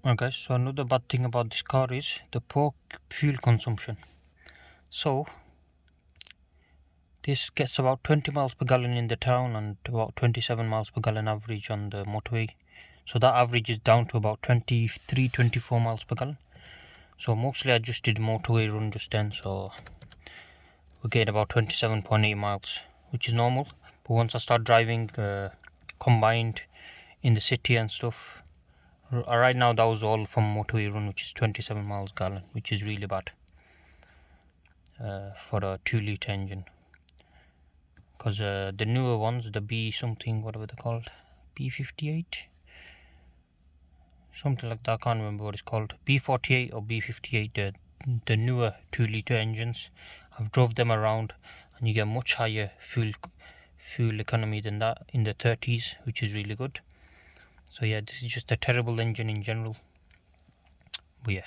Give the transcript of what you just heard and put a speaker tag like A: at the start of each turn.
A: Alright guys, so another bad thing about this car is the poor fuel consumption. So this gets about 20 miles per gallon in the town and about 27 miles per gallon average on the motorway. So that average is down to about 23-24 miles per gallon. So mostly adjusted motorway run just then, so we're getting about 27.8 miles, which is normal. But once I start driving combined in the city and stuff, right now that was all from motorway run, which is 27 miles per gallon, which is really bad for a 2-litre engine. Because the newer ones, the B something, whatever they're called, B58, something like that, I can't remember what it's called, B48 or B58, the newer 2-litre engines, I've drove them around and you get much higher fuel economy than that, in the 30s, which is really good. So yeah, this is just a terrible engine in general, but yeah.